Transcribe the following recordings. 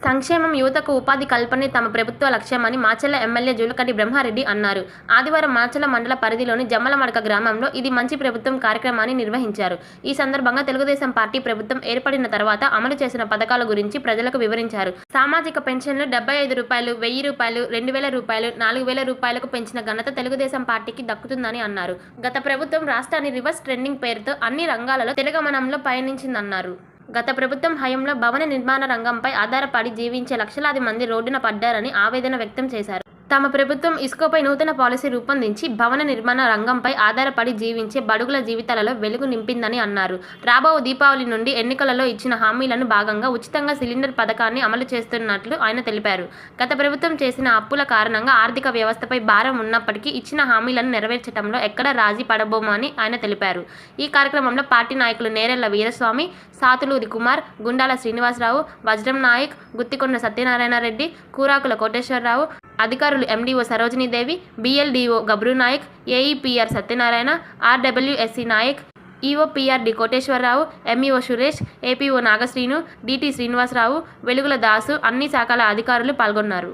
సంక్షేమం, యువతకు ఉపాధి కల్పనే తమ ప్రభుత్వ లక్ష్యమని మాచర్ల ఎమ్మెల్యే జూలకంటి బ్రహ్మారెడ్డి అన్నారు. ఆదివారం మాచర్ల మండల పరిధిలోని జమ్మలమడక గ్రామంలో ఇది మంచి ప్రభుత్వం కార్యక్రమాన్ని నిర్వహించారు. ఈ సందర్భంగా తెలుగుదేశం పార్టీ ప్రభుత్వం ఏర్పడిన తర్వాత అమలు చేసిన పథకాల గురించి ప్రజలకు వివరించారు. సామాజిక పెన్షన్లు 75 రూపాయలు, 1000 రూపాయలు, 2000 రూపాయలు, 4000 రూపాయలకు పెంచిన ఘనత తెలుగుదేశం పార్టీకి దక్కుతుందని అన్నారు. గత ప్రభుత్వం రాష్ట్రాన్ని రివర్స్ ట్రెండింగ్ పేరుతో అన్ని రంగాలలో తిరగమనంలో పయనించిందన్నారు. గత ప్రభుత్వం హయాంలో భవన నిర్మాణ రంగంపై ఆధారపడి జీవించే లక్షలాది మంది రోడ్డున పడ్డారని ఆవేదన వ్యక్తం చేశారు. తమ ప్రభుత్వం ఇసుకపై నూతన పాలసీ రూపొందించి భవన నిర్మాణ రంగంపై ఆధారపడి జీవించే బడుగుల జీవితాలలో వెలుగు నింపిందని అన్నారు. రాబో దీపావళి నుండి ఎన్నికలలో ఇచ్చిన హామీలను భాగంగా ఉచితంగా సిలిండర్ పథకాన్ని అమలు చేస్తున్నట్లు ఆయన తెలిపారు. గత ప్రభుత్వం చేసిన అప్పుల కారణంగా ఆర్థిక వ్యవస్థపై భారం ఉన్నప్పటికీ ఇచ్చిన హామీలను నెరవేర్చడంలో ఎక్కడ రాజీ పడబోమని ఆయన తెలిపారు. ఈ కార్యక్రమంలో పార్టీ నాయకులు నేరెళ్ల వీరస్వామి, సాతులూరి కుమార్, గుండాల శ్రీనివాసరావు, వజ్రం నాయక్, గుత్తికొండ సత్యనారాయణ రెడ్డి, కూరాకుల కోటేశ్వరరావు, అధికారులు MDO Sarojinidevi, BLDO Gabru Nayak, AEPR Satyanarayana, RWSC Nayak, EOPR D Koteswararao, MEO Suresh, APO Nagasrinu, DT Srinivasarao, Velugula Dasu, అన్ని శాఖల అధికారులు పాల్గొన్నారు.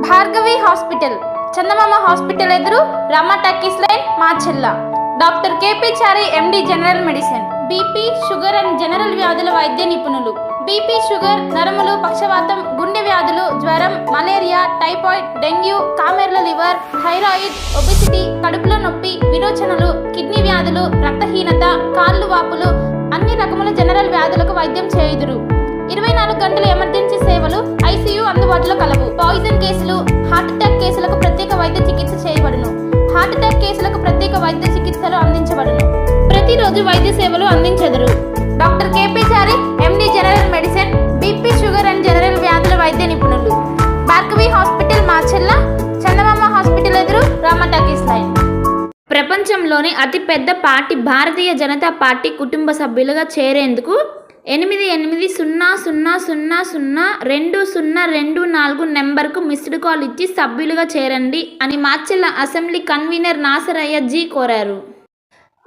భార్గవి హాస్పిటల్, చందమామ హాస్పిటల్ ఎదురు, Rama talkies line, Macherla. Doctor KP Chari, MD general medicine, BP, sugar and general వ్యాధుల వైద్య నిపుణులు. బీపీ, షుగర్, నరములు, పక్షవాతం, గుండె వ్యాధులు, జ్వరం, మలేరియా, టైఫాయిడ్, డెంగ్యూ, కామెర్ల లివర్, థైరాయిడ్, ఒబిసిటీ, కడుపులో నొప్పి, విరోచనలు, కిడ్నీ వ్యాధులు, రక్తహీనత, కాళ్ళు వాపులు, అన్ని రకముల జనరల్ వ్యాధులకు వైద్యం చేయుదురు. 24 గంటల ఎమర్జెన్సీ సేవలు, ఐసీయూ అందుబాటులో కలవు. పాయిజన్ కేసులు, హార్ట్ అటాక్ కేసులకు ప్రత్యేక వైద్య చికిత్స చేయబడును. హార్ట్ అటాక్ కేసులకు ప్రత్యేక వైద్య చికిత్సలు అందించబడును. ప్రతిరోజు వైద్య సేవలు అందించెదరు. Doctor KP Chari, MD general medicine, BP, sugar and general వ్యాధుల వైద్య నిపుణులు. భార్గవి హాస్పిటల్, మాచర్ల. చందమామ హాస్పిటల్ ఎదురు, రమ టాకీస్ లైన్. ప్రపంచంలోని అతిపెద్ద పార్టీ భారతీయ జనతా పార్టీ కుటుంబ సభ్యులుగా చేరేందుకు 8800002024 నెంబర్కు మిస్డ్ కాల్ ఇచ్చి సభ్యులుగా చేరండి అని మాచర్ల అసెంబ్లీ కన్వీనర్ నాసరయ్య జీ కోరారు.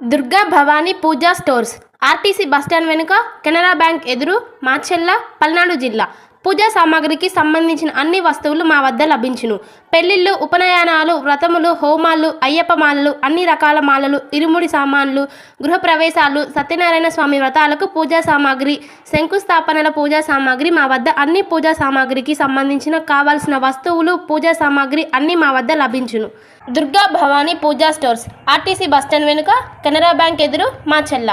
Durga Bhavani Puja stores, RTC bus stand వెనుక, కెనరా బ్యాంక్ ఎదురు, మాచర్ల, పల్నాడు జిల్లా. పూజా సామాగ్రికి సంబంధించిన అన్ని వస్తువులు మా వద్ద లభించును. పెళ్లిళ్ళు, ఉపనయనాలు, వ్రతములు, హోమాలు, అయ్యప్ప మాలలు, అన్ని రకాల మాలలు, ఇరుముడి సామాన్లు, గృహప్రవేశాలు, సత్యనారాయణ స్వామి వ్రతాలకు పూజా సామాగ్రి, శంకుస్థాపనల పూజా సామాగ్రి మా వద్ద. అన్ని పూజా సామాగ్రికి సంబంధించిన కావాల్సిన వస్తువులు, పూజా సామాగ్రి అన్ని మా వద్ద లభించును. Durga Bhavani Puja stores, RTC bus stand వెనుక, కెనరా బ్యాంక్ ఎదురు, మాచర్ల.